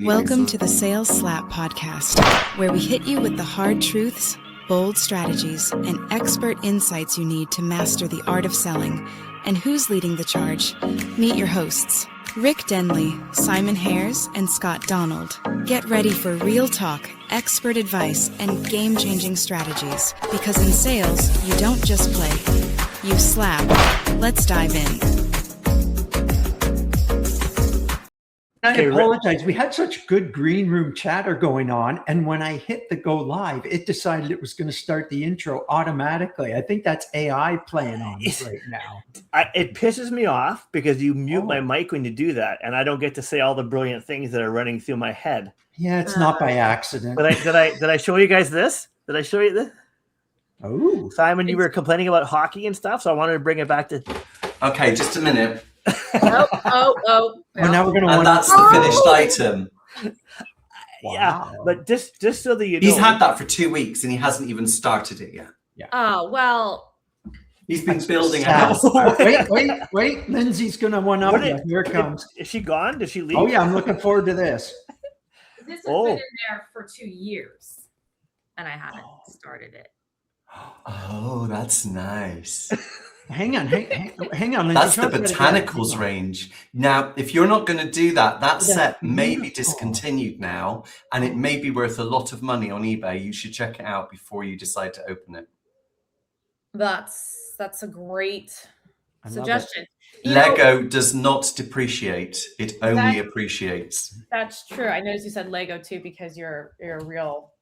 Welcome to the SalesSLAP podcast, where we hit you with the hard truths, bold strategies, and expert insights you need to master the art of selling. And who's leading the charge? Meet your hosts, Rick Denley, Simon Hares, and Scott Donald. Get ready for real talk, expert advice, and game-changing strategies. Because in sales, you don't just play, you slap. Let's dive in. I apologize. We had such good green room chatter going on. And when I hit the go live, it decided it was going to start the intro automatically. I think that's AI playing on it right now. It pisses me off because you mute my mic when you do that. And I don't get to say all the brilliant things that are running through my head. Yeah, it's not by accident. But did I show you guys this? Did I show you this? Oh, Simon, you were complaining about hockey and stuff. So I wanted to bring it back to. Okay, just a minute. Well, now we're going to. And that's the finished item. Wow. Yeah, but just so that you know, he's had that for 2 weeks and he hasn't even started it yet. Yeah. Oh well. He's been building a house. Wait. Lindsay's going to one up you. Here it comes. Is she gone? Did she leave? Oh, yeah. I'm looking forward to this. This has been in there for 2 years, and I haven't started it. Oh, that's nice. Hang on, Lindsay. That's the botanicals range. Now, if you're not going to do that, that set may be discontinued now, and it may be worth a lot of money on eBay. You should check it out before you decide to open it. That's a great suggestion. Lego does not depreciate; it only appreciates. That's true. I noticed you said Lego too because you're a real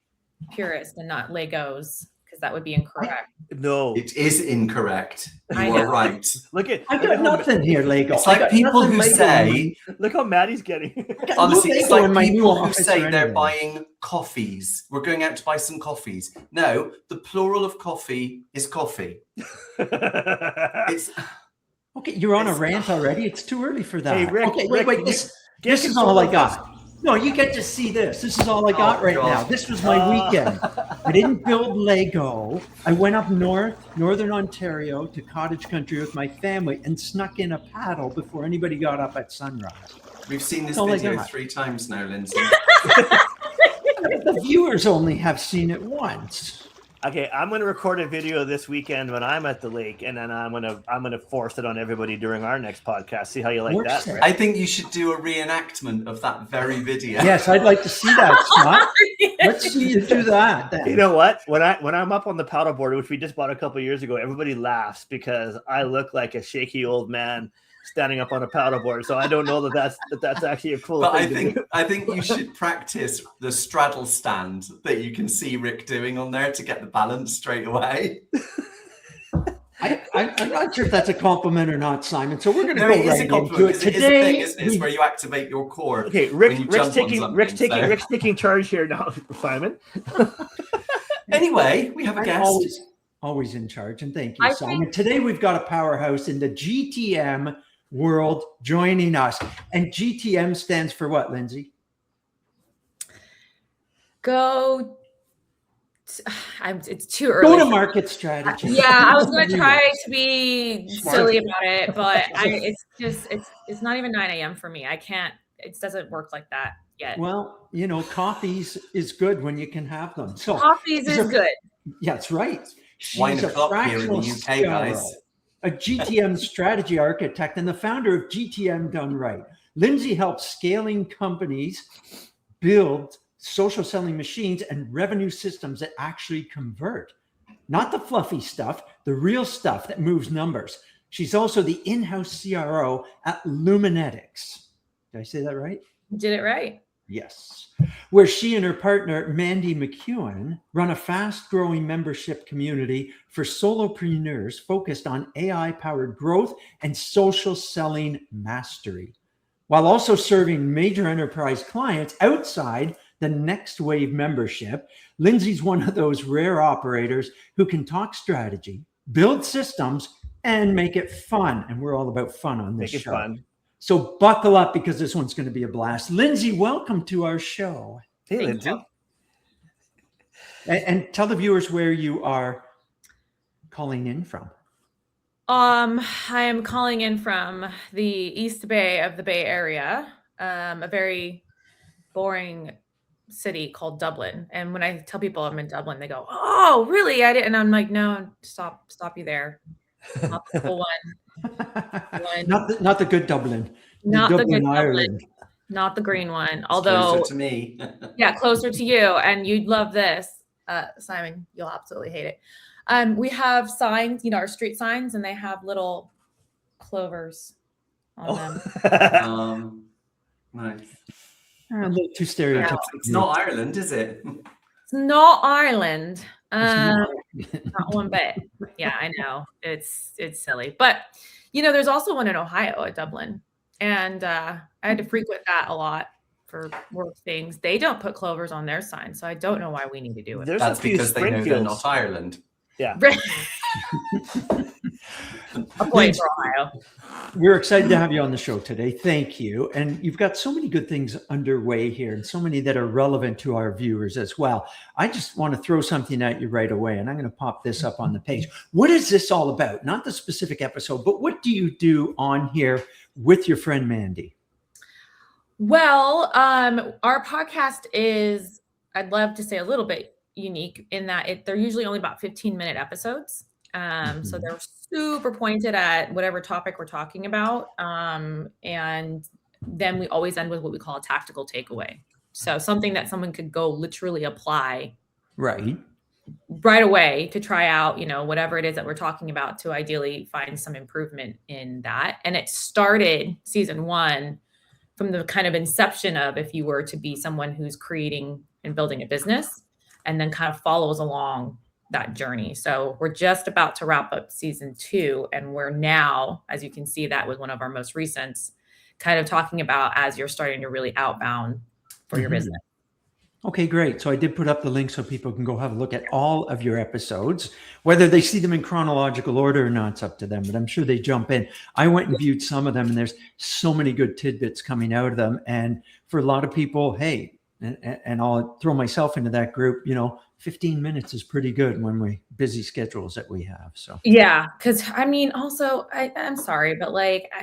purist and not Legos. Because that would be incorrect. No, it is incorrect. You are right. I got nothing here, Lego. It's like people who say, "Look how mad he's getting." Honestly, it's like people who say they're buying coffees. We're going out to buy some coffees. No, the plural of coffee is coffee. It's okay. You're on a rant already. It's too early for that. Hey, Rick, okay, Rick, wait. This is all I got. No, you get to see this. This is all I got now. This was my weekend. I didn't build Lego. I went up northern Ontario to cottage country with my family and snuck in a paddle before anybody got up at sunrise. We've seen this video 3 times now, Lindsay. The viewers only have seen it once. Okay, I'm going to record a video this weekend when I'm at the lake, and then I'm going to force it on everybody during our next podcast. See how you like that? I think you should do a reenactment of that very video. Yes, I'd like to see that, Scott. Let's see you do that. Then. You know what? When I'm up on the paddleboard, which we just bought a couple of years ago, everybody laughs because I look like a shaky old man standing up on a paddleboard. So I don't know that's actually a cool thing. But I think you should practice the straddle stand that you can see Rick doing on there to get the balance straight away. I'm not sure if that's a compliment or not, Simon. So we're going to go right into it today. It is a thing, isn't it? It's where you activate your core. Okay, Rick's taking charge here now, Simon. Anyway, we have a guest. Always in charge, and thank you, Simon. Today we've got a powerhouse in the GTM world joining us, and GTM stands for what, Lindsay? It's too early. Go to market strategy. Yeah, I was going to try to be silly about it, but it's not even 9 a.m. for me. I can't. It doesn't work like that yet. Well, coffees is good when you can have them. So coffees is good. Yeah, that's right. She's a fractional here in the UK, guys. A GTM strategy architect and the founder of GTM Done Right. Lindsay helps scaling companies build social selling machines and revenue systems that actually convert. Not the fluffy stuff, the real stuff that moves numbers. She's also the in-house CRO at Luminetics. Did I say that right? You did it right. Yes. Where she and her partner, Mandy McEwen, run a fast-growing membership community for solopreneurs focused on AI-powered growth and social selling mastery, while also serving major enterprise clients outside the Next Wave membership. Lindsay's one of those rare operators who can talk strategy, build systems, and make it fun. And we're all about fun on this show. Fun. So buckle up because this one's going to be a blast. Lindsay, welcome to our show. Hey, Lindsay. And tell the viewers where you are calling in from. I am calling in from the East Bay of the Bay Area, a very boring city called Dublin. And when I tell people I'm in Dublin, they go, "Oh, really?" I didn't. And I'm like, "No, stop you there. Not the cool one. Not the good Dublin. Not the good Dublin. Ireland. Not the green one." It's Although, closer to me. yeah, closer to you, and you'd love this, Simon. You'll absolutely hate it. We have signs, our street signs, and they have little clovers on them. Nice. A little too stereotypical. It's not Ireland, is it? It's not Ireland. Not one bit. Yeah, I know. It's silly. But, there's also one in Ohio at Dublin. And I had to frequent that a lot for work things. They don't put clovers on their signs, so I don't know why we need to do it. That's because they know they're not Ireland. Yeah. A point for Ohio. We're excited to have you on the show today. Thank you. And you've got so many good things underway here and so many that are relevant to our viewers as well. I just want to throw something at you right away, and I'm going to pop this up on the page. What is this all about? Not the specific episode, but what do you do on here with your friend Mandy? Well, our podcast is, I'd love to say, a little bit unique in that they're usually only about 15-minute episodes. So they're super pointed at whatever topic we're talking about. And then we always end with what we call a tactical takeaway. So something that someone could go literally apply right away to try out, whatever it is that we're talking about, to ideally find some improvement in that. And it started season 1 from the kind of inception of, if you were to be someone who's creating and building a business, and then kind of follows along that journey. So we're just about to wrap up season 2. And we're now, as you can see, that was one of our most recent, kind of talking about as you're starting to really outbound for your business. Okay, great. So I did put up the link so people can go have a look at all of your episodes. Whether they see them in chronological order or not, it's up to them, but I'm sure they jump in. I went and viewed some of them, and there's so many good tidbits coming out of them. And for a lot of people, hey, and I'll throw myself into that group, 15 minutes is pretty good when we busy schedules that we have. So yeah, because also I'm sorry, but I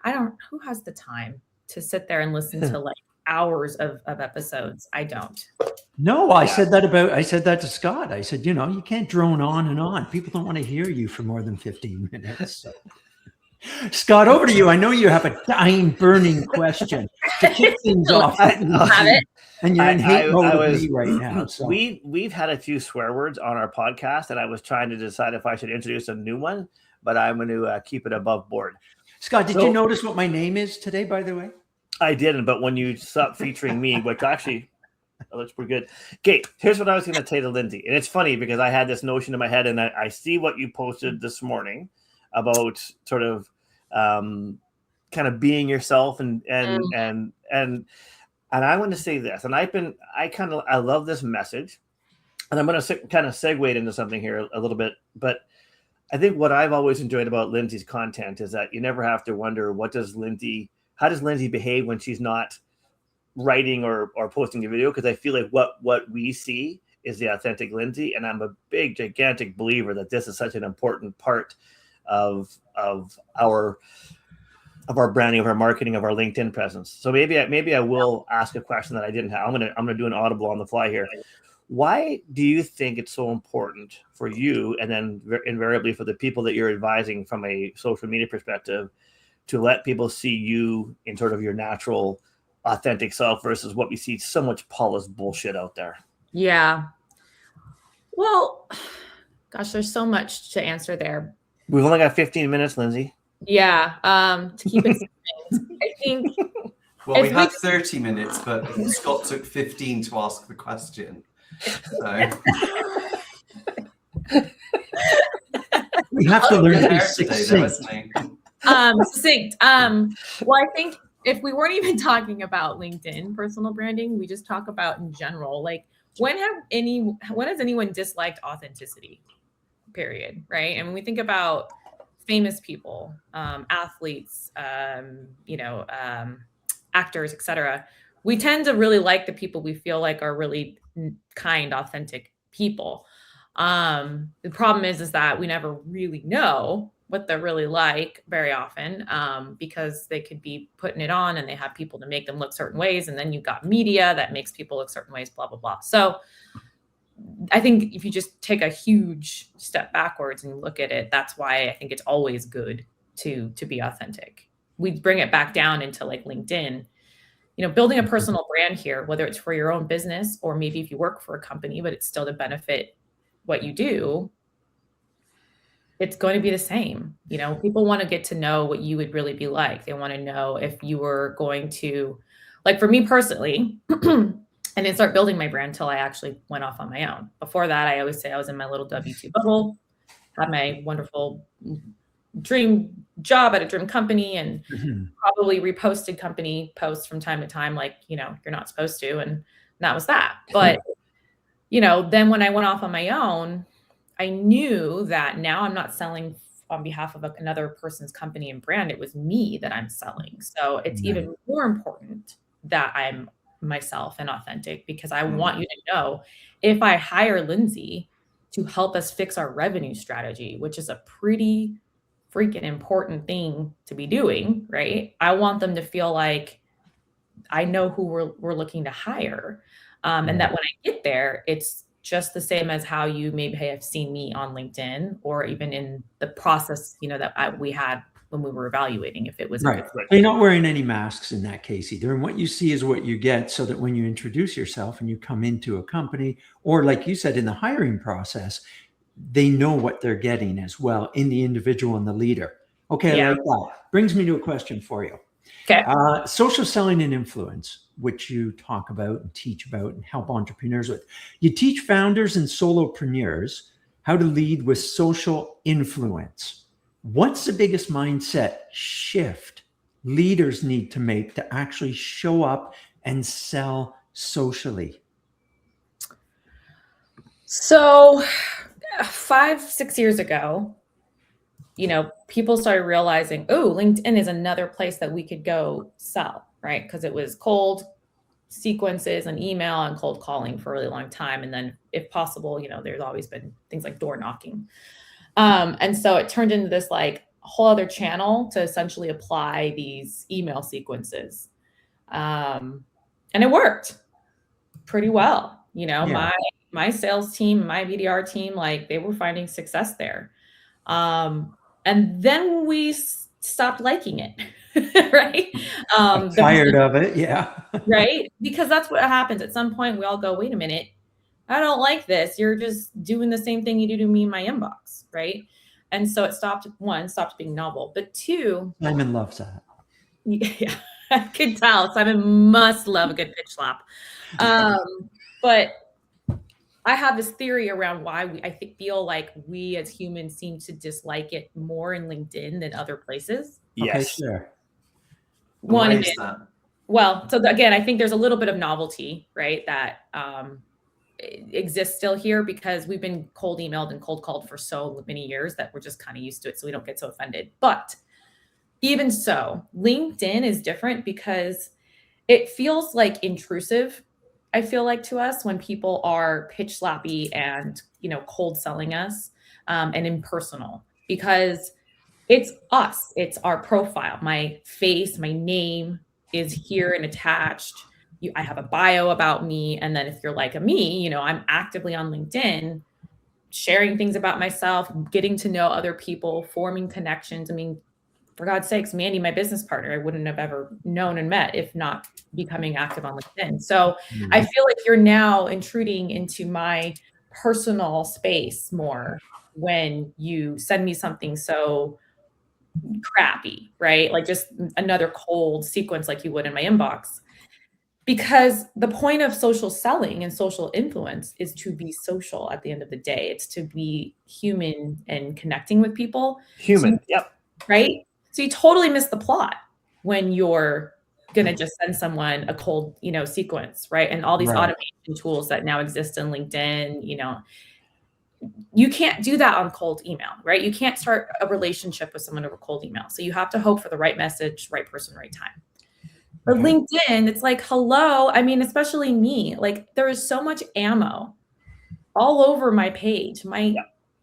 don't, who has the time to sit there and listen to hours of episodes? I don't. No, I said that to Scott. I said, you can't drone on and on. People don't want to hear you for more than 15 minutes. So. Scott, over to you. I know you have a dying, burning question to kick things off. And you're in hate mode with me right now. So. We've had a few swear words on our podcast, and I was trying to decide if I should introduce a new one, but I'm going to keep it above board. Scott, did you notice what my name is today, by the way? I didn't, but when you stopped featuring me, which actually looks pretty good. Okay, here's what I was going to say to Lindsay. And it's funny because I had this notion in my head, and I see what you posted this morning about sort of kind of being yourself and I want to say this, and I love this message, and I'm going to kind of segue it into something here a little bit, but I think what I've always enjoyed about Lindsay's content is that you never have to wonder how does Lindsay behave when she's not writing or posting a video, because I feel like what we see is the authentic Lindsay, and I'm a big, gigantic believer that this is such an important part of our branding, of our marketing, of our LinkedIn presence. So maybe I will ask a question that I didn't have. I'm gonna do an audible on the fly here. Why do you think it's so important for you, and then invariably for the people that you're advising from a social media perspective, to let people see you in sort of your natural, authentic self versus what we see so much polished bullshit out there? Yeah. Well, gosh, there's so much to answer there. We've only got 15 minutes, Lindsay. Yeah. To keep it I think. Well, we had 30 minutes, but Scott took 15 to ask the question. So. We have to learn to be succinct. Succinct. Well, I think if we weren't even talking about LinkedIn personal branding, we just talk about in general, when has anyone disliked authenticity? Period. Right. And when we think about famous people, athletes, actors, etc., we tend to really like the people we feel like are really kind, authentic people. The problem is that we never really know what they're really like very often, because they could be putting it on and they have people to make them look certain ways. And then you've got media that makes people look certain ways, blah, blah, blah. So I think if you just take a huge step backwards and look at it, that's why I think it's always good to be authentic. We bring it back down into like LinkedIn, building a personal brand here, whether it's for your own business or maybe if you work for a company, but it's still to benefit what you do. It's going to be the same. People want to get to know what you would really be like. They want to know if you were going to, like for me personally, I didn't start building my brand until I actually went off on my own. Before that, I always say I was in my little W-2 bubble, had my wonderful dream job at a dream company, and probably reposted company posts from time to time, like, you're not supposed to. And that was that. But, then when I went off on my own, I knew that now I'm not selling on behalf of another person's company and brand. It was me that I'm selling. So it's even more important that I'm myself and authentic, because I want you to know, if I hire Lindsay to help us fix our revenue strategy, which is a pretty freaking important thing to be doing, right? I want them to feel like I know who we're looking to hire. And that when I get there, it's just the same as how you maybe have seen me on LinkedIn, or even in the process, that we had when we were evaluating if it was right. So you're not wearing any masks in that case either. And what you see is what you get, so that when you introduce yourself and you come into a company, or like you said, in the hiring process, they know what they're getting as well in the individual and the leader. Okay. Yeah. Like that brings me to a question for you. Okay. Social selling and influence, which you talk about and teach about and help entrepreneurs with. You teach founders and solopreneurs how to lead with social influence. What's the biggest mindset shift leaders need to make to actually show up and sell socially? So 5-6 years ago, people started realizing, LinkedIn is another place that we could go sell, right? Because it was cold sequences and email and cold calling for a really long time. And then if possible, there's always been things like door knocking. And so it turned into this like whole other channel to essentially apply these email sequences. And it worked pretty well. My sales team, my BDR team, like they were finding success there. And then we stopped liking it, right? Tired of it. Yeah. Right. Because that's what happens. At some point we all go, wait a minute, I don't like this. You're just doing the same thing you do to me in my inbox. Right. And so it stopped being novel, but two, Simon loves that. Yeah, I could tell. Simon must love a good pitch slap. But I have this theory around why feel like we as humans seem to dislike it more in LinkedIn than other places. Yes. Okay, sure. One, Why is that? Well, so again, I think there's a little bit of novelty, right? That exists still here because we've been cold emailed and cold called for so many years that we're just kind of used to it. So we don't get so offended. But even so, LinkedIn is different because it feels like intrusive. I feel like to us when people are pitch slappy and, cold selling us and impersonal, because it's us, it's our profile, my face, my name is here and attached. I have a bio about me. And then if you're like me, I'm actively on LinkedIn, sharing things about myself, getting to know other people, forming connections. I mean, for God's sakes, Mandy, my business partner, I wouldn't have ever known and met if not becoming active on LinkedIn. So I feel like you're now intruding into my personal space more when you send me something so crappy, right? Like just another cold sequence like you would in my inbox. Because the point of social selling and social influence is to be social at the end of the day. It's to be human and connecting with people. Human. Yep. Right? So you totally miss the plot when you're going to just send someone a cold, sequence, right? And all these automation tools that now exist in LinkedIn, you can't do that on cold email, right? You can't start a relationship with someone over cold email. So you have to hope for the right message, right person, right time. But LinkedIn, it's like, hello. I mean, especially me, like there is so much ammo all over my page, my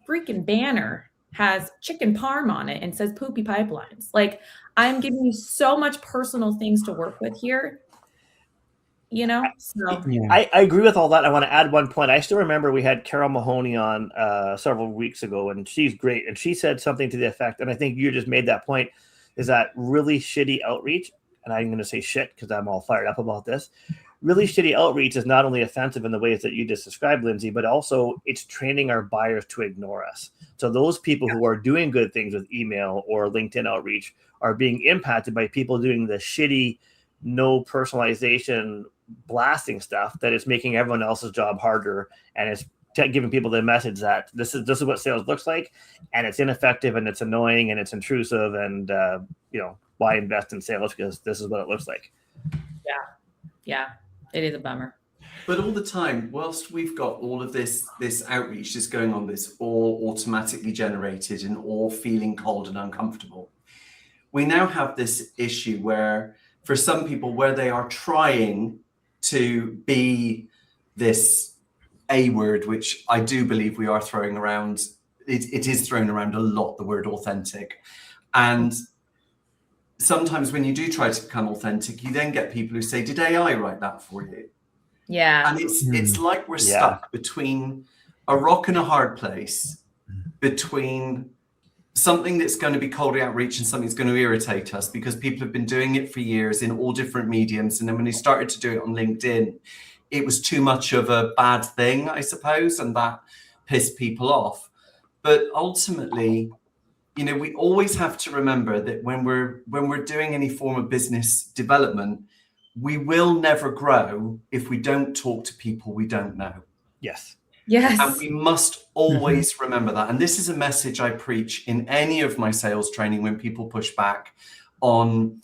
freaking banner has chicken parm on it and says poopy pipelines. Like, I'm giving you so much personal things to work with here, you know? So Yeah. I agree with all that. I want to add one point. I still remember we had Carol Mahoney on several weeks ago, and she's great. And she said something to the effect, and I think you just made that point, is that really shitty outreach, and I'm going to say shit because I'm all fired up about this. Really shitty outreach is not only offensive in the ways that you just described, Lindsay, but also it's training our buyers to ignore us. So those people who are doing good things with email or LinkedIn outreach are being impacted by people doing the shitty, no personalization, blasting stuff that is making everyone else's job harder, and it's giving people the message that this is what sales looks like, and it's ineffective and it's annoying and it's intrusive, and why invest in sales because this is what it looks like. Yeah, it is a bummer. But all the time, whilst we've got all of this outreach that's going on, this all automatically generated and all feeling cold and uncomfortable, we now have this issue where, for some people, where they are trying to be this A word, which I do believe we are throwing around. It is thrown around a lot, the word authentic. And sometimes when you do try to become authentic, you then get people who say, did AI write that for you? Yeah. And it's like we're stuck between a rock and a hard place, between something that's going to be cold outreach and something that's going to irritate us because people have been doing it for years in all different mediums. And then when they started to do it on LinkedIn, it was too much of a bad thing, I suppose, and that pissed people off. But ultimately, we always have to remember that when we're doing any form of business development, we will never grow if we don't talk to people we don't know. Yes. And we must always remember that. And this is a message I preach in any of my sales training when people push back on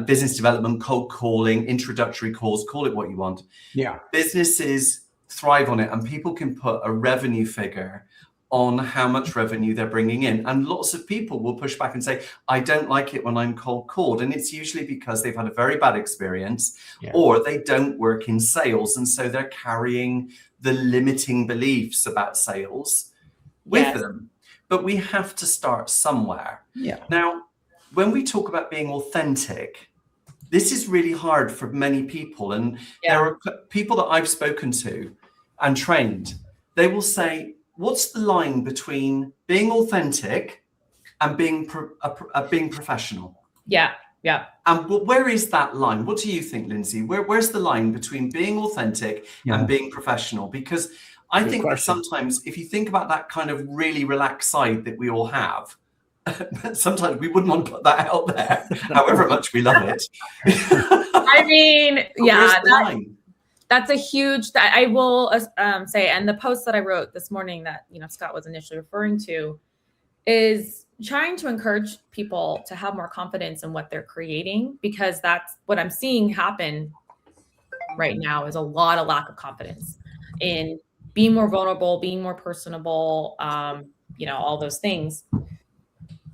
business development, cold calling, introductory calls, call it what you want. Yeah. Businesses thrive on it, and people can put a revenue figure on how much revenue they're bringing in. And lots of people will push back and say, I don't like it when I'm cold called. And it's usually because they've had a very bad experience or they don't work in sales. And so they're carrying the limiting beliefs about sales with them. But we have to start somewhere. Yeah. Now, when we talk about being authentic, this is really hard for many people. And there are people that I've spoken to and trained. They will say, what's the line between being authentic and being professional? Yeah. And where is that line? What do you think, Lindsay? Where's the line between being authentic and being professional? Because I think that sometimes if you think about that kind of really relaxed side that we all have, sometimes we wouldn't want to put that out there, however much we love it. I mean, that's a huge, I will say, and the post that I wrote this morning that, Scott was initially referring to is trying to encourage people to have more confidence in what they're creating, because that's what I'm seeing happen right now is a lot of lack of confidence in being more vulnerable, being more personable, all those things.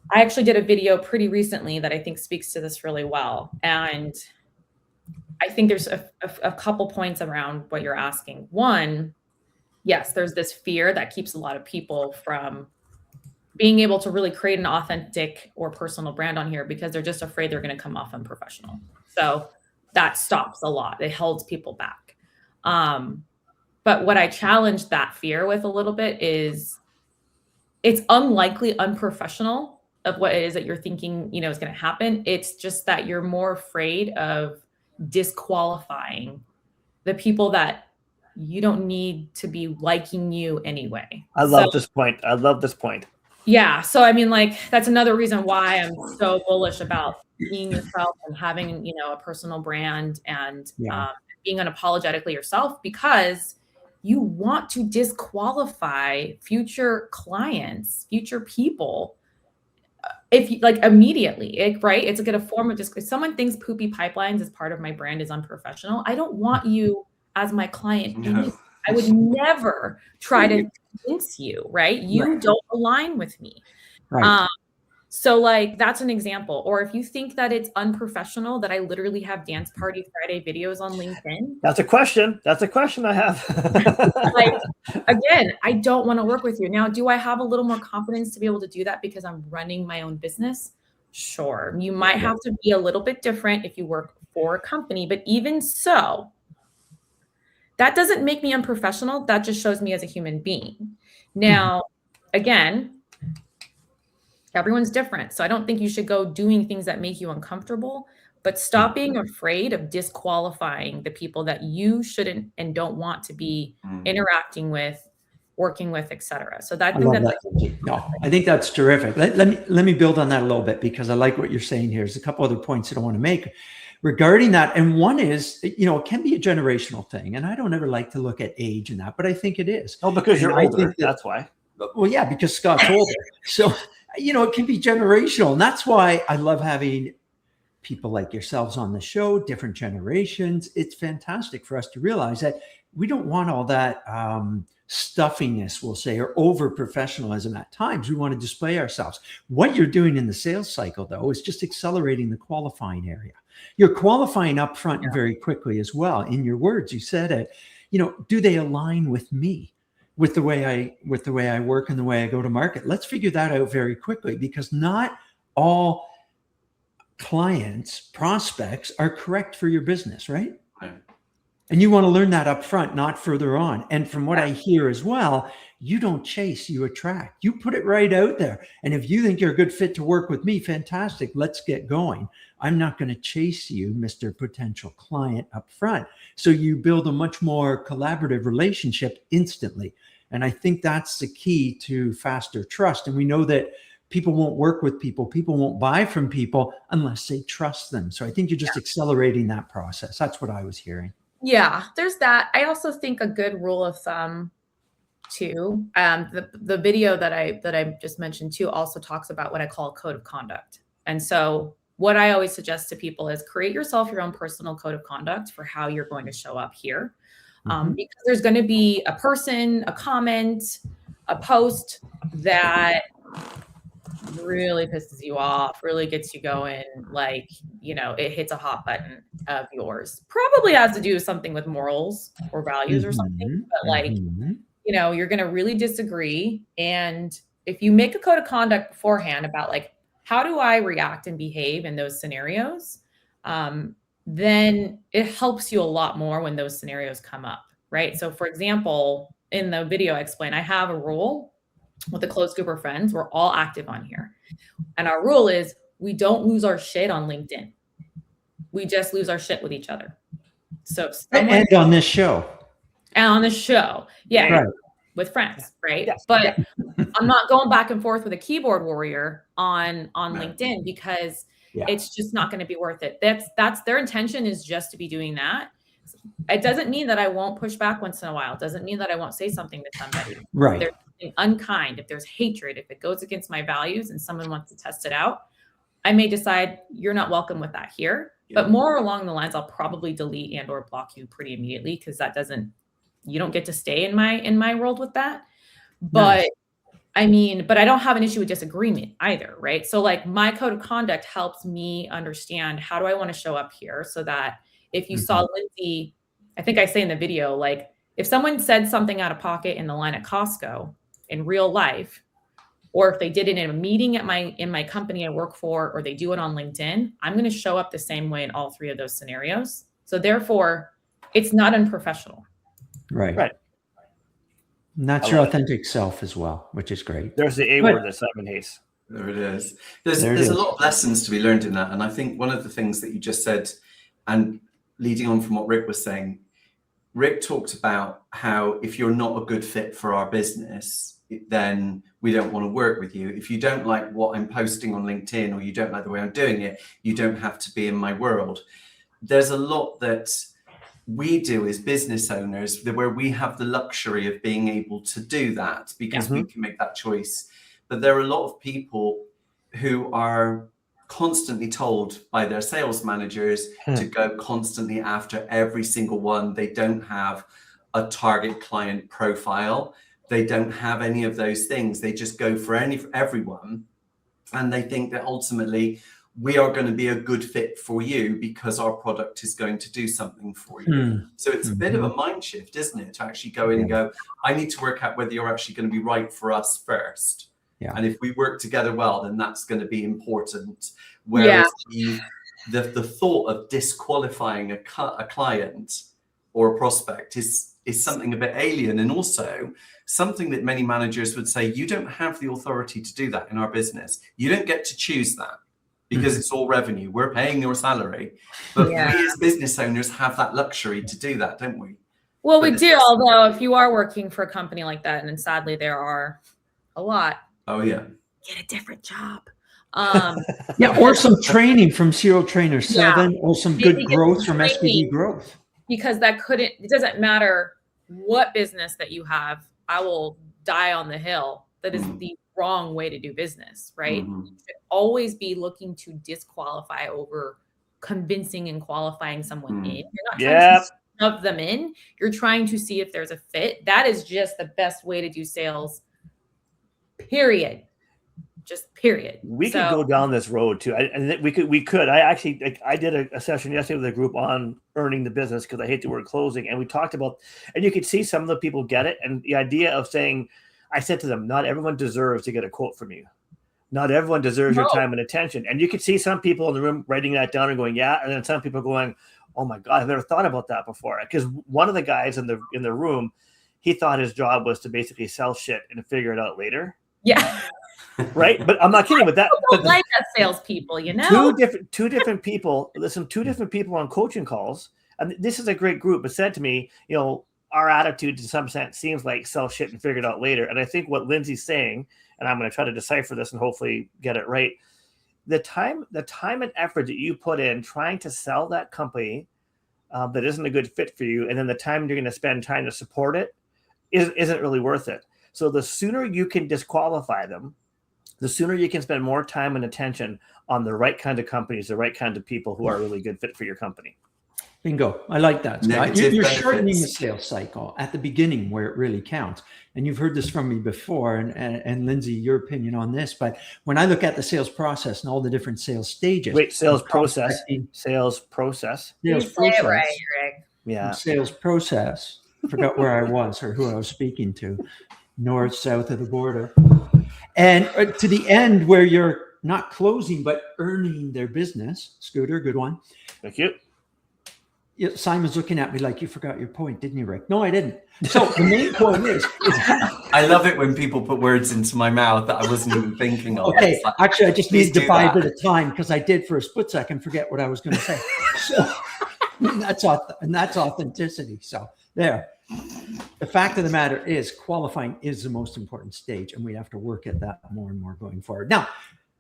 I actually did a video pretty recently that I think speaks to this really well. And I think there's a couple points around what you're asking. One, yes, there's this fear that keeps a lot of people from being able to really create an authentic or personal brand on here because they're just afraid they're going to come off unprofessional. So that stops a lot. It holds people back. But what I challenge that fear with a little bit is it's unlikely unprofessional of what it is that you're thinking, is going to happen. It's just that you're more afraid of disqualifying the people that you don't need to be liking you anyway. I love this point. Yeah. So, I mean, that's another reason why I'm so bullish about being yourself and having, a personal brand and being unapologetically yourself, because you want to disqualify future clients, future people, if you immediately, right? It's a form of if someone thinks poopy pipelines as part of my brand is unprofessional, I don't want you as my client. No. I would never try to convince you, right? You don't align with me. Right. So like, that's an example. Or if you think that it's unprofessional that I literally have dance party Friday videos on LinkedIn. That's a question. That's a question I have. Like, again, I don't want to work with you. Now, do I have a little more confidence to be able to do that because I'm running my own business? Sure. You might have to be a little bit different if you work for a company, but even so, that doesn't make me unprofessional. That just shows me as a human being. Now, again, everyone's different. So I don't think you should go doing things that make you uncomfortable, but stop being afraid of disqualifying the people that you shouldn't and don't want to be interacting with, working with, etc. So that, I think that's terrific. Let me build on that a little bit, because I like what you're saying here. There's a couple other points that I want to make regarding that. And one is, it can be a generational thing. And I don't ever like to look at age in that, but I think it is. Oh, because you're older. That's why. Well, yeah, because Scott's older. So, it can be generational. And that's why I love having people like yourselves on the show, different generations. It's fantastic for us to realize that we don't want all that stuffiness, we'll say, or over professionalism at times. We want to display ourselves. What you're doing in the sales cycle, though, is just accelerating the qualifying area. You're qualifying up front and very quickly as well. In your words, you said it, do they align with me? With the way I work and the way I go to market. Let's figure that out very quickly, because not all clients, prospects are correct for your business, right? And you want to learn that up front, not further on. And from what I hear as well, you don't chase, you attract. You put it right out there. And if you think you're a good fit to work with me, fantastic, let's get going. I'm not going to chase you, Mr. Potential Client, up front. So you build a much more collaborative relationship instantly. And I think that's the key to faster trust. And we know that people won't work with people. People won't buy from people unless they trust them. So I think you're just accelerating that process. That's what I was hearing. Yeah, there's that. I also think a good rule of thumb too, the video that I just mentioned too also talks about what I call a code of conduct. And so what I always suggest to people is create yourself your own personal code of conduct for how you're going to show up here. Because there's going to be a person, a comment, a post that really pisses you off, really gets you going, like, it hits a hot button of yours. Probably has to do with something with morals or values or something, but like, you're going to really disagree. And if you make a code of conduct beforehand about like, how do I react and behave in those scenarios? Then it helps you a lot more when those scenarios come up, right? So for example, in the video I explained, I have a rule with a close group of friends. We're all active on here. And our rule is we don't lose our shit on LinkedIn. We just lose our shit with each other. So and on this show. And on this show. Yeah. Right. With friends, right? Yes. But I'm not going back and forth with a keyboard warrior on LinkedIn, because it's just not going to be worth it. That's their intention, is just to be doing that. It doesn't mean that I won't push back once in a while. It doesn't mean that I won't say something to somebody. Right. If there's something unkind, if there's hatred, if it goes against my values and someone wants to test it out, I may decide you're not welcome with that here. Yeah. But more along the lines, I'll probably delete and or block you pretty immediately, because you don't get to stay in my world with that. But nice. But I don't have an issue with disagreement either, right? So like my code of conduct helps me understand, how do I want to show up here, so that if you saw Lindsay, I think I say in the video, like if someone said something out of pocket in the line at Costco in real life, or if they did it in a meeting in my company I work for, or they do it on LinkedIn, I'm going to show up the same way in all three of those scenarios. So therefore, it's not unprofessional. Right. And that's your authentic self as well, which is great. There's the A word that Simon hates. There it is. There's a lot of lessons to be learned in that. And I think one of the things that you just said, and leading on from what Rick was saying, Rick talked about how if you're not a good fit for our business, then we don't want to work with you. If you don't like what I'm posting on LinkedIn, or you don't like the way I'm doing it, you don't have to be in my world. There's a lot that we do as business owners where we have the luxury of being able to do that, because we can make that choice. But there are a lot of people who are constantly told by their sales managers to go constantly after every single one. They don't have a target client profile. They don't have any of those things. They just go for everyone. and they think that ultimately we are going to be a good fit for you because our product is going to do something for you. So it's a bit of a mind shift, isn't it? To actually go in and go, I need to work out whether you're actually going to be right for us first. Yeah. And if we work together well, then that's going to be important. Whereas the thought of disqualifying a client or a prospect is something a bit alien, and also something that many managers would say, you don't have the authority to do that in our business. You don't get to choose that. Because it's all revenue. We're paying your salary. But we as business owners have that luxury to do that, don't we? Well, we do, although if you are working for a company like that, and sadly there are a lot. Oh, yeah. Get a different job. Or some training from Serial Trainer 7, or some good growth from SBD Growth. Because it doesn't matter what business that you have, I will die on the hill. That is the wrong way to do business, right? You should always be looking to disqualify over convincing and qualifying someone in. You're not trying to shove them in. You're trying to see if there's a fit. That is just the best way to do sales, period. Just period. We could go down this road too. We could. I did a session yesterday with a group on earning the business, because I hate the word closing. And we talked about, and you could see some of the people get it. And the idea of saying, I said to them, not everyone deserves to get a quote from you. Not everyone deserves your time and attention. And you could see some people in the room writing that down and going, yeah. And then some people going, oh my God, I've never thought about that before. Because one of the guys in the room, he thought his job was to basically sell shit and figure it out later. Yeah. Right. But I'm not kidding with that. But like that salespeople, you know, two different people, two different people on coaching calls. And this is a great group, but said to me, our attitude to some extent seems like sell shit and figure it out later. And I think what Lindsay's saying, and I'm going to try to decipher this and hopefully get it right, the time and effort that you put in trying to sell that company that isn't a good fit for you, and then the time you're going to spend trying to support it isn't really worth it. So the sooner you can disqualify them, the sooner you can spend more time and attention on the right kind of companies, the right kind of people who are a really good fit for your company. Bingo. I like that, Scott. You're shortening the sales cycle at the beginning where it really counts. And you've heard this from me before, and Lindsay, your opinion on this, but when I look at the sales process and all the different sales stages. Wait, sales process. Sales process. You say it right, Rick. Yeah. Sales process. I forgot where I was or who I was speaking to. North, south of the border. And to the end where you're not closing, but earning their business. Scooter, good one. Thank you. Yeah, Simon's looking at me like, you forgot your point, didn't you, Rick? No, I didn't. So the main point is I love it when people put words into my mouth that I wasn't even thinking of. Okay, actually, I just need to buy a bit of time, because I did for a split second forget what I was going to say. So that's authenticity. So there. The fact of the matter is, qualifying is the most important stage, and we have to work at that more and more going forward. Now,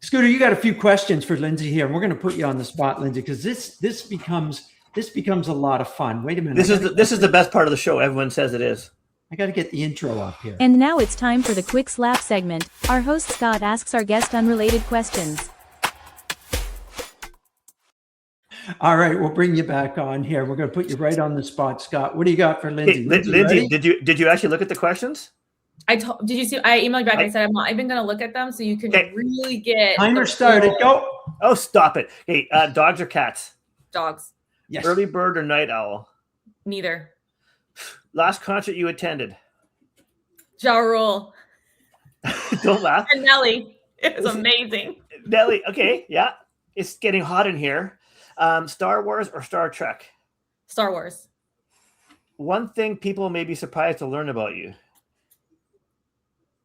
Scooter, you got a few questions for Lindsay here, and we're going to put you on the spot, Lindsay, because this becomes a lot of fun. Wait a minute. This is the best part of the show. Everyone says it is. I got to get the intro up here. And now it's time for the quick slap segment. Our host Scott asks our guest unrelated questions. All right, we'll bring you back on here. We're going to put you right on the spot, Scott. What do you got for Lindsay? Hey, Lindsay, did you actually look at the questions? Did you see? I emailed back. I said I'm not even going to look at them, so you can really get. Timer started. Go. Oh, stop it. Hey, dogs or cats? Dogs. Yes. Early bird or night owl? Neither. Last concert you attended? Ja Rule. Don't laugh. And Nelly. It was amazing. Nelly. Okay. Yeah. It's getting hot in here. Star Wars or Star Trek? Star Wars. One thing people may be surprised to learn about you.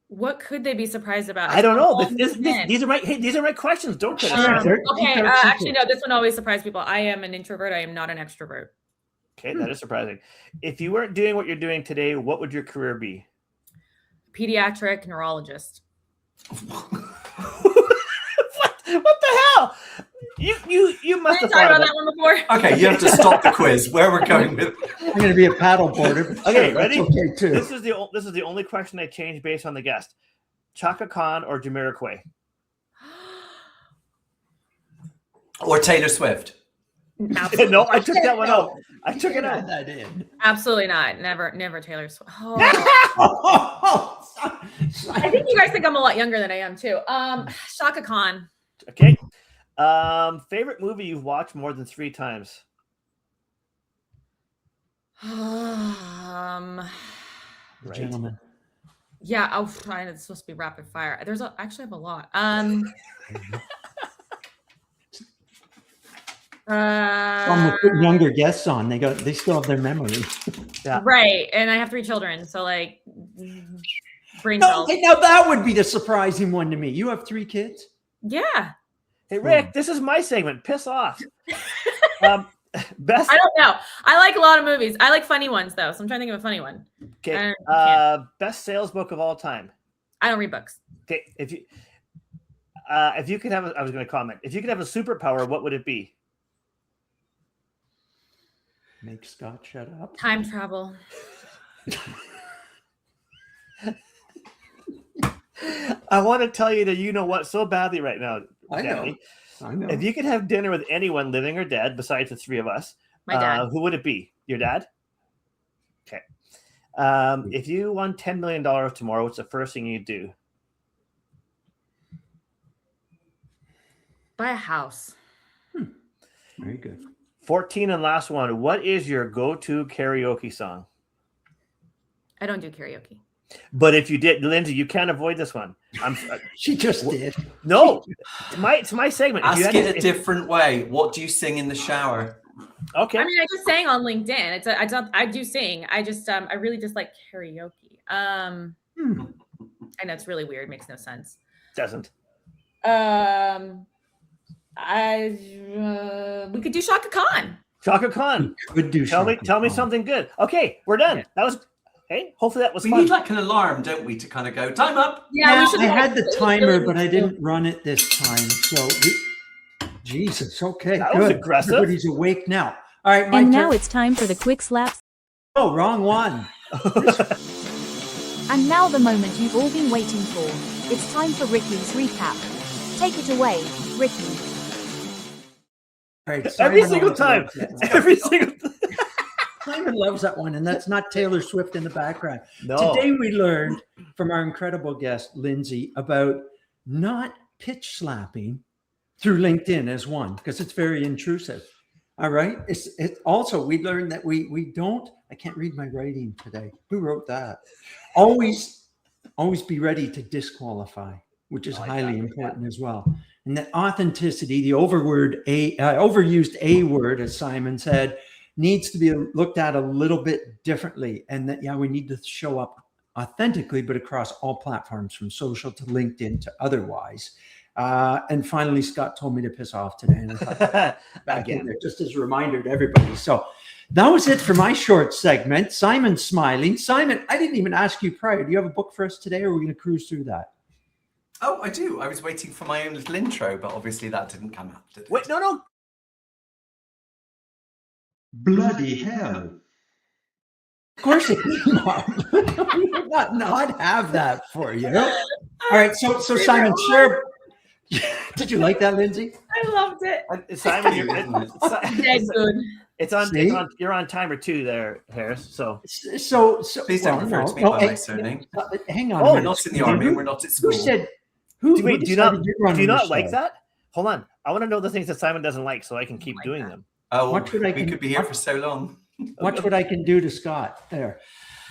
What could they be surprised about? I don't know. These are my questions. Don't put Okay. Actually, no. This one always surprised people. I am an introvert. I am not an extrovert. Okay, that is surprising. If you weren't doing what you're doing today, what would your career be? Pediatric neurologist. What the hell? You must have thought about that one before. Okay, you have to stop the quiz. Where we're going with. I'm going to be a paddle boarder. Okay, sure, ready? Okay too. This is the only question I changed based on the guest. Chaka Khan or Jamiroquai? Or Taylor Swift? No, I took that one out. I took it out. That in. Absolutely not. Never Taylor Swift. I think you guys think I'm a lot younger than I am too. Shaka Khan. Okay. Favorite movie you've watched more than 3 times? The Right. gentleman. Yeah. Oh, fine. It's supposed to be rapid fire. Actually I have a lot. When we put younger guests on, they still have their memory. Yeah. Right. And I have 3 children. So like brain No, cells. okay, now that would be the surprising one to me. You have 3 kids? Yeah. Hey, Rick, this is my segment. Piss off. Best. I don't know. I like a lot of movies. I like funny ones though. So I'm trying to think of a funny one. Okay. Best sales book of all time. I don't read books. Okay. If you could have, I was going to comment. If you could have a superpower, what would it be? Make Scott shut up. Time travel. I want to tell you that you know what so badly right now. I Danny. know. If you could have dinner with anyone, living or dead, besides the 3 of us, My dad. who would it be? Your dad? Okay. If you won $10 million tomorrow, what's the first thing you'd do? Buy a house. Very good. 14 and last one. What is your go-to karaoke song? I don't do karaoke. But if you did, Lindsay, you can't avoid this one. She just did. No, it's my segment. Ask it a different way. What do you sing in the shower? Okay. I mean, I just sang on LinkedIn. I do sing. I just I really just like karaoke. I know it's really weird. Makes no sense. Doesn't. We could do Shaka Khan. Shaka Khan. Could do. Tell me something good. Okay, we're done. Yeah. That was. Hey, hopefully that was We fun. need like an alarm, don't we, to kind of go, time up. Yeah, we should. I had the timer, really but I didn't run it this time. So, Jesus. Okay, That was good. aggressive. Everybody's awake now. All right, my And turn. now it's time for the quick slaps. Oh, wrong one. And now the moment you've all been waiting for. It's time for Ricky's recap. Take it away, Ricky. All right, Every Simon single always time. loves that one. Every single time. Simon loves that one, and that's not Taylor Swift in the background. No. Today we learned from our incredible guest, Lindsay, about not pitch slapping through LinkedIn as one, because it's very intrusive. All right. It also, we learned that we don't, I can't read my writing today. Who wrote that? Always be ready to disqualify, which is highly important as well. And that authenticity, the overused A word, as Simon said, needs to be looked at a little bit differently. And that, we need to show up authentically, but across all platforms, from social to LinkedIn to otherwise. And finally, Scott told me to piss off today. And I thought, back in there, just as a reminder to everybody. So that was it for my short segment. Simon's smiling. Simon, I didn't even ask you prior. Do you have a book for us today, or are we going to cruise through that? Oh, I do. I was waiting for my own little intro, but obviously that didn't come up, did it? Wait, no. Bloody hell. Of course it did not. We would not have that for you. All right, so Simon, share. Did you like that, Lindsay? I loved it. Simon, Dead good. it's on. See? You're on timer 2 there, Harris. So So Please don't refer to me by my surname. Hang on. Oh, a We're minute. not in the army. We're not at school. Who said? Who do you decided not you're running do you not the like show? that? Hold on. I want to know the things that Simon doesn't like, so I can keep doing them. Oh, Watch what I we can- could be here for so long. Watch what I can do to Scott. There.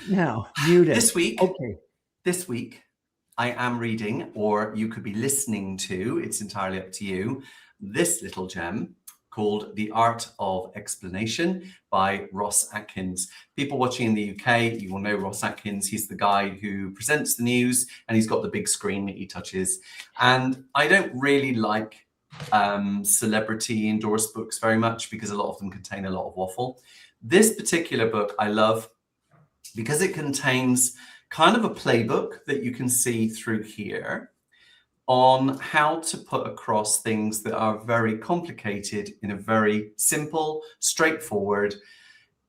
Now, mute it. This week, Okay. This week, I am reading, or you could be listening to, it's entirely up to you, this little gem called The Art of Explanation by Ross Atkins. People watching in the UK, you will know Ross Atkins. He's the guy who presents the news, and he's got the big screen that he touches. And I don't really like celebrity endorsed books very much, because a lot of them contain a lot of waffle. This particular book I love because it contains kind of a playbook that you can see through here on how to put across things that are very complicated in a very simple, straightforward,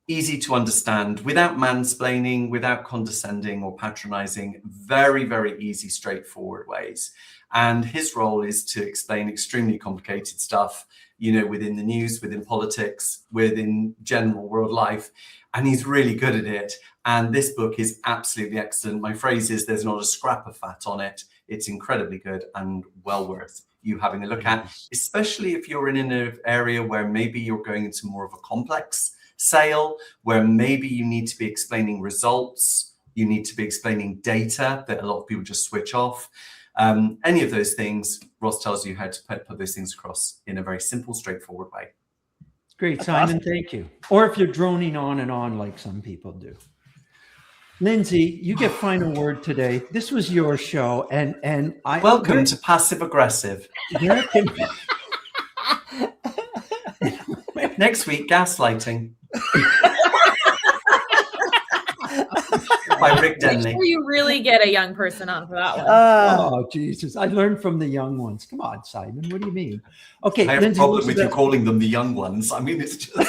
easy to understand, without mansplaining, without condescending or patronizing, very, very easy, straightforward ways. And his role is to explain extremely complicated stuff, within the news, within politics, within general world life. And he's really good at it. And this book is absolutely excellent. My phrase is there's not a scrap of fat on it. It's incredibly good and well worth you having a look at, especially if you're in an area where maybe you're going into more of a complex sale, where maybe you need to be explaining results, you need to be explaining data that a lot of people just switch off. Any of those things, Ross tells you how to put those things across in a very simple, straightforward way. Great, Simon. Thank you. Or if you're droning on and on like some people do. Lindsay, you get final word today. This was your show, and I welcome to Passive Aggressive. Next week, gaslighting. By Rick Denley. Make sure you really get a young person on for that one. Oh, Jesus. I learned from the young ones. Come on, Simon. What do you mean? Okay. I have Lindsay, a problem with you calling them the young ones. I mean, it's just...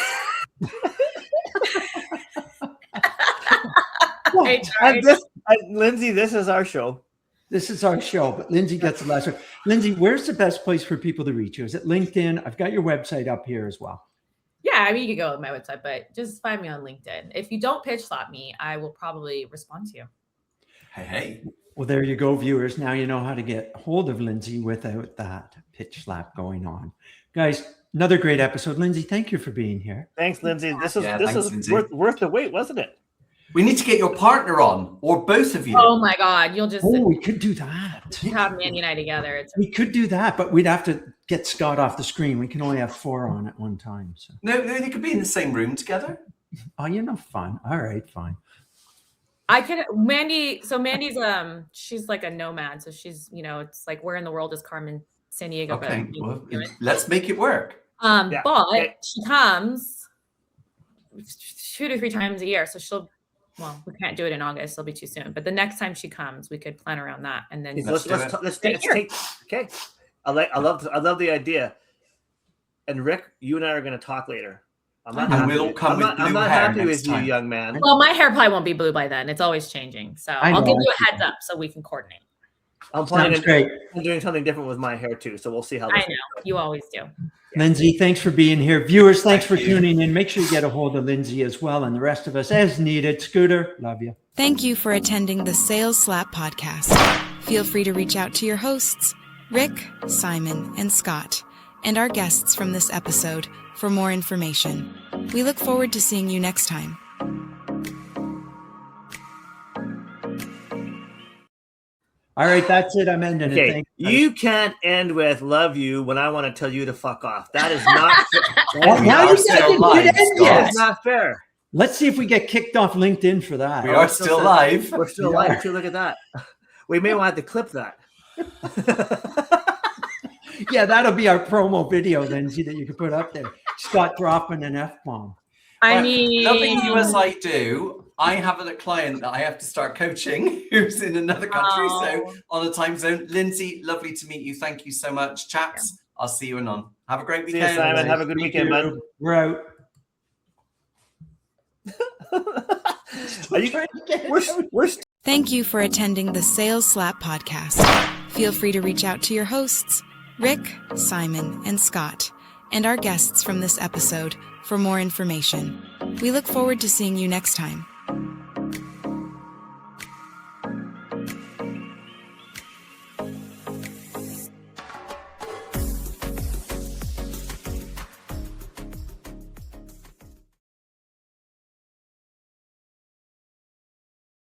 Lindsay, this is our show. This is our show, but Lindsay gets the last word. Lindsay, where's the best place for people to reach you? Is it LinkedIn? I've got your website up here as well. Yeah, I mean, you can go with my website, but just find me on LinkedIn. If you don't pitch slap me, I will probably respond to you. Hey. Well, there you go, viewers. Now you know how to get hold of Lindsay without that pitch slap going on. Guys, another great episode. Lindsay, thank you for being here. Thanks, Lindsay. This is worth the wait, wasn't it? We need to get your partner on, or both of you. Oh my God, you'll just we could do that. have Mandy and I together. We could do that, but we'd have to get Scott off the screen. We can only have 4 on at one time. So. No, they could be in the same room together. Oh, fun. All right, fine. I could Mandy. So Mandy's she's like a nomad. So she's it's like where in the world is Carmen Sandiego? Okay, well, let's make it work. But she comes 2 to 3 times a year, so we can't do it in August. It'll be too soon. But the next time she comes, we could plan around that. And then let's take. Okay, I love the idea. And Rick, you and I are going to talk later. I'm not happy with you, young man. Well, my hair probably won't be blue by then. It's always changing. So I'll give you a heads up so we can coordinate. I'm planning on doing something different with my hair too. So we'll see how this I know. You always do. Lindsay, thanks for being here. Viewers, thanks for tuning in. Make sure you get a hold of Lindsay as well, and the rest of us as needed. Scooter, love you. Thank you for attending the SalesSLAP podcast. Feel free to reach out to your hosts, Rick, Simon, and Scott, and our guests from this episode for more information. We look forward to seeing you next time. All right, that's it. I'm ending it. Okay, you can't end with "love you" when I want to tell you to fuck off. That is not. That's not fair. Let's see if we get kicked off LinkedIn for that. We are still live. We're still live too. Look at that. We may want to clip that. Yeah, that'll be our promo video, Lindsay, that you can put up there. Scott dropping an F-bomb. I mean, loving you as I do, I have a client that I have to start coaching who's in another country, so on a time zone. Lindsay, lovely to meet you. Thank you so much, chaps. I'll see you anon. Have a great weekend. See you, Simon. Have a good weekend, bud. We're out. Thank you for attending the SalesSLAP podcast. Feel free to reach out to your hosts, Rick, Simon, and Scott, and our guests from this episode for more information. We look forward to seeing you next time.